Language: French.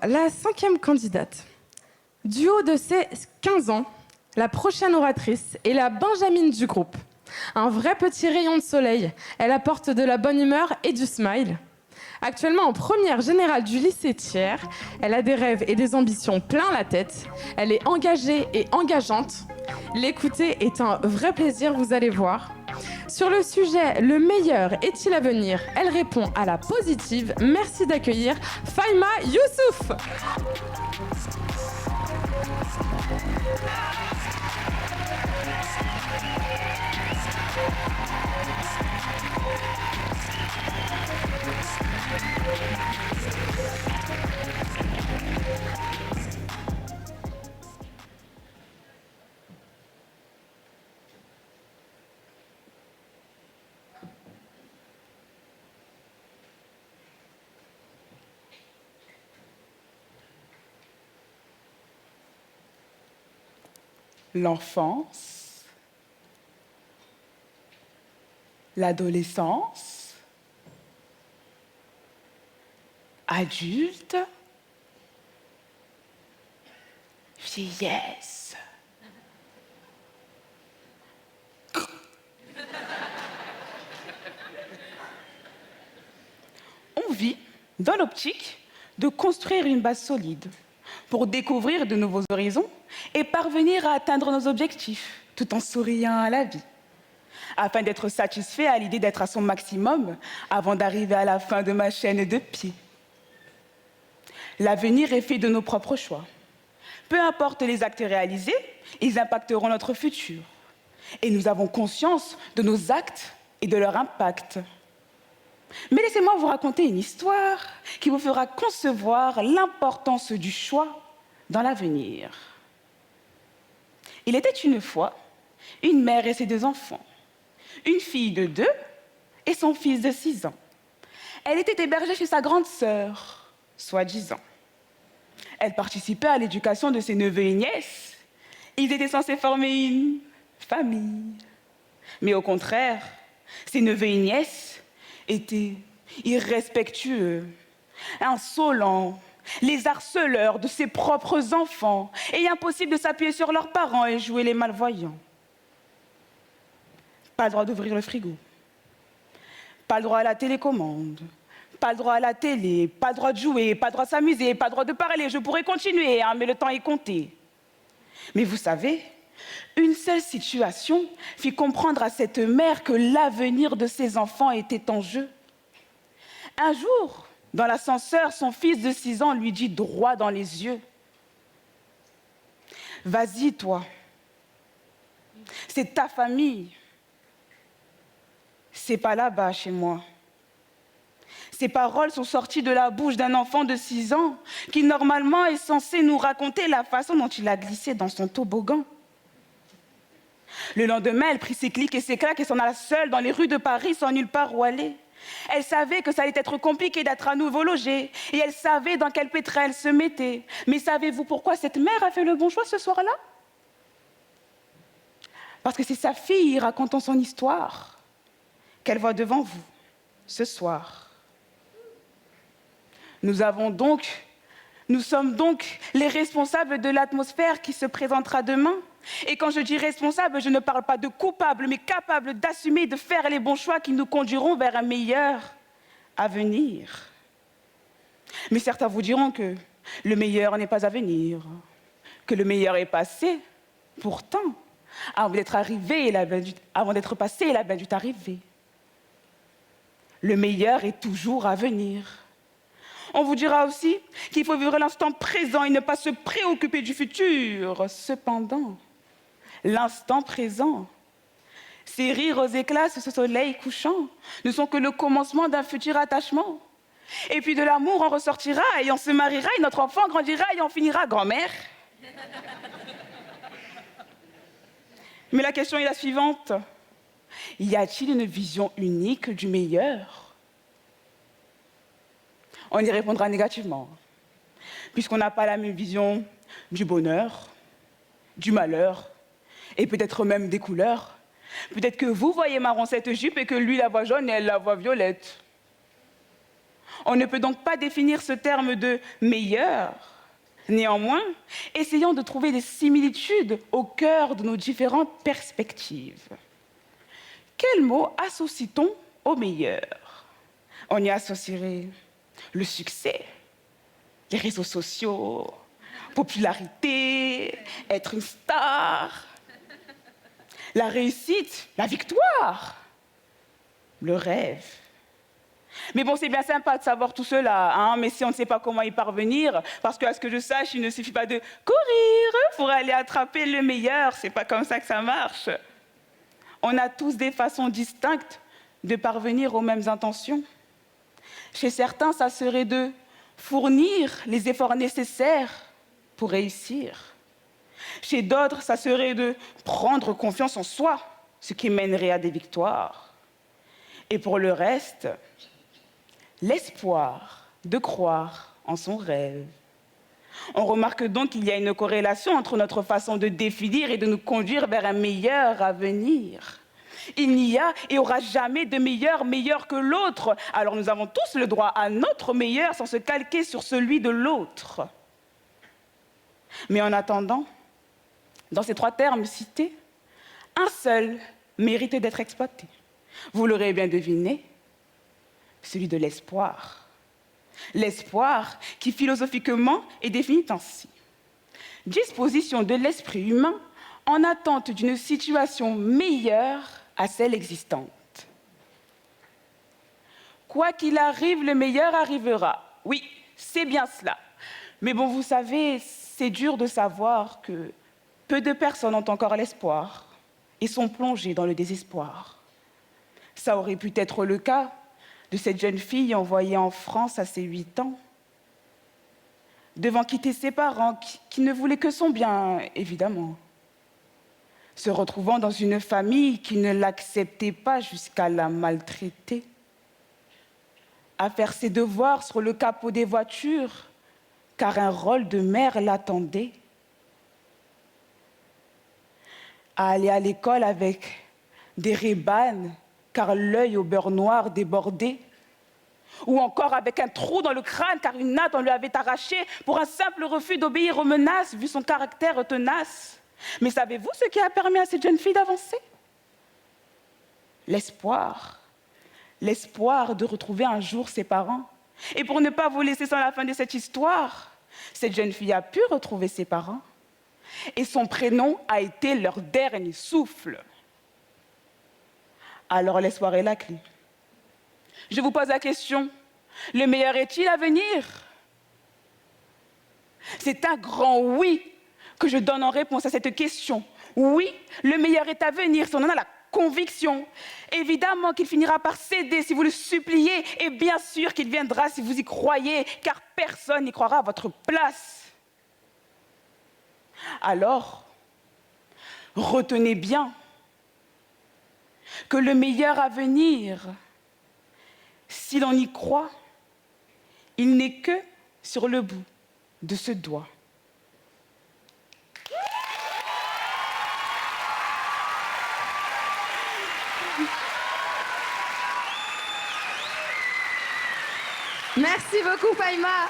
la cinquième candidate. Du haut de ses 15 ans, la prochaine oratrice est la Benjamine du groupe. Un vrai petit rayon de soleil, elle apporte de la bonne humeur et du smile. Actuellement en première générale du lycée Thiers, elle a des rêves et des ambitions plein la tête. Elle est engagée et engageante. L'écouter est un vrai plaisir, vous allez voir. Sur le sujet « Le meilleur est-il à venir ?», elle répond à la positive. Merci d'accueillir Faïma Youssouf. L'enfance, l'adolescence, adulte, vieillesse. On vit dans l'optique de construire une base solide pour découvrir de nouveaux horizons et parvenir à atteindre nos objectifs, tout en souriant à la vie, afin d'être satisfait à l'idée d'être à son maximum avant d'arriver à la fin de ma chaîne de pieds. L'avenir est fait de nos propres choix. Peu importe les actes réalisés, ils impacteront notre futur. Et nous avons conscience de nos actes et de leur impact. Mais laissez-moi vous raconter une histoire qui vous fera concevoir l'importance du choix dans l'avenir. Il était une fois une mère et ses 2 enfants, une fille de 2 et son fils de 6 ans. Elle était hébergée chez sa grande sœur, soi-disant. Elle participait à l'éducation de ses neveux et nièces. Ils étaient censés former une famille. Mais au contraire, ses neveux et nièces étaient irrespectueux, insolents, les harceleurs de ses propres enfants, et impossible de s'appuyer sur leurs parents et jouer les malvoyants. Pas le droit d'ouvrir le frigo, pas le droit à la télécommande, pas le droit à la télé, pas le droit de jouer, pas le droit de s'amuser, pas le droit de parler. Je pourrais continuer, mais le temps est compté. Mais vous savez, une seule situation fit comprendre à cette mère que l'avenir de ses enfants était en jeu. Un jour, dans l'ascenseur, son fils de 6 ans lui dit droit dans les yeux: « Vas-y, toi, c'est ta famille. C'est pas là-bas chez moi. » Ces paroles sont sorties de la bouche d'un enfant de 6 ans qui, normalement, est censé nous raconter la façon dont il a glissé dans son toboggan. Le lendemain, elle prit ses clics et ses claques et s'en alla seule dans les rues de Paris sans nulle part où aller. Elle savait que ça allait être compliqué d'être à nouveau logée et elle savait dans quel pétrin elle se mettait. Mais savez-vous pourquoi cette mère a fait le bon choix ce soir-là? Parce que c'est sa fille racontant son histoire qu'elle voit devant vous ce soir. Nous sommes donc les responsables de l'atmosphère qui se présentera demain. Et quand je dis responsable, je ne parle pas de coupable, mais capable d'assumer et de faire les bons choix qui nous conduiront vers un meilleur avenir. Mais certains vous diront que le meilleur n'est pas à venir, que le meilleur est passé. Pourtant, avant d'être passé, il a bien dû arriver. Le meilleur est toujours à venir. On vous dira aussi qu'il faut vivre l'instant présent et ne pas se préoccuper du futur. Cependant, l'instant présent, ces rires aux éclats sous ce soleil couchant ne sont que le commencement d'un futur attachement. Et puis de l'amour en ressortira et on se mariera et notre enfant grandira et on finira grand-mère. Mais la question est la suivante. Y a-t-il une vision unique du meilleur ? On y répondra négativement, puisqu'on n'a pas la même vision du bonheur, du malheur, et peut-être même des couleurs. Peut-être que vous voyez marron cette jupe et que lui la voit jaune et elle la voit violette. On ne peut donc pas définir ce terme de meilleur. Néanmoins, essayons de trouver des similitudes au cœur de nos différentes perspectives. Quel mot associe-t-on au meilleur? On y associerait le succès, les réseaux sociaux, popularité, être une star, la réussite, la victoire, le rêve. Mais bon, c'est bien sympa de savoir tout cela, hein, mais si on ne sait pas comment y parvenir, parce qu'à ce que je sache, il ne suffit pas de courir pour aller attraper le meilleur, c'est pas comme ça que ça marche. On a tous des façons distinctes de parvenir aux mêmes intentions. Chez certains, ça serait de fournir les efforts nécessaires pour réussir. Chez d'autres, ça serait de prendre confiance en soi, ce qui mènerait à des victoires. Et pour le reste, l'espoir de croire en son rêve. On remarque donc qu'il y a une corrélation entre notre façon de définir et de nous conduire vers un meilleur avenir. Il n'y a et aura jamais de meilleur que l'autre. Alors nous avons tous le droit à notre meilleur sans se calquer sur celui de l'autre. Mais en attendant, dans ces trois termes cités, un seul mérite d'être exploité. Vous l'aurez bien deviné, celui de l'espoir. L'espoir qui, philosophiquement, est défini ainsi. Disposition de l'esprit humain en attente d'une situation meilleure à celle existante. Quoi qu'il arrive, le meilleur arrivera. Oui, c'est bien cela. Mais bon, vous savez, c'est dur de savoir que peu de personnes ont encore l'espoir et sont plongées dans le désespoir. Ça aurait pu être le cas de cette jeune fille envoyée en France à ses 8 ans, devant quitter ses parents qui ne voulaient que son bien, évidemment, se retrouvant dans une famille qui ne l'acceptait pas jusqu'à la maltraiter, à faire ses devoirs sur le capot des voitures, car un rôle de mère l'attendait, à aller à l'école avec des Ray-Ban, car l'œil au beurre noir débordait, ou encore avec un trou dans le crâne, car une natte on lui avait arraché pour un simple refus d'obéir aux menaces, vu son caractère tenace. Mais savez-vous ce qui a permis à cette jeune fille d'avancer? L'espoir. L'espoir de retrouver un jour ses parents. Et pour ne pas vous laisser sans la fin de cette histoire, cette jeune fille a pu retrouver ses parents. Et son prénom a été leur dernier souffle. Alors l'espoir est la clé. Je vous pose la question, le meilleur est-il à venir? C'est un grand oui que je donne en réponse à cette question. Oui, le meilleur est à venir si on en a la conviction. Évidemment qu'il finira par céder si vous le suppliez, et bien sûr qu'il viendra si vous y croyez, car personne n'y croira à votre place. Alors, retenez bien que le meilleur à venir, si l'on y croit, il n'est que sur le bout de ce doigt. Merci beaucoup, Faïma.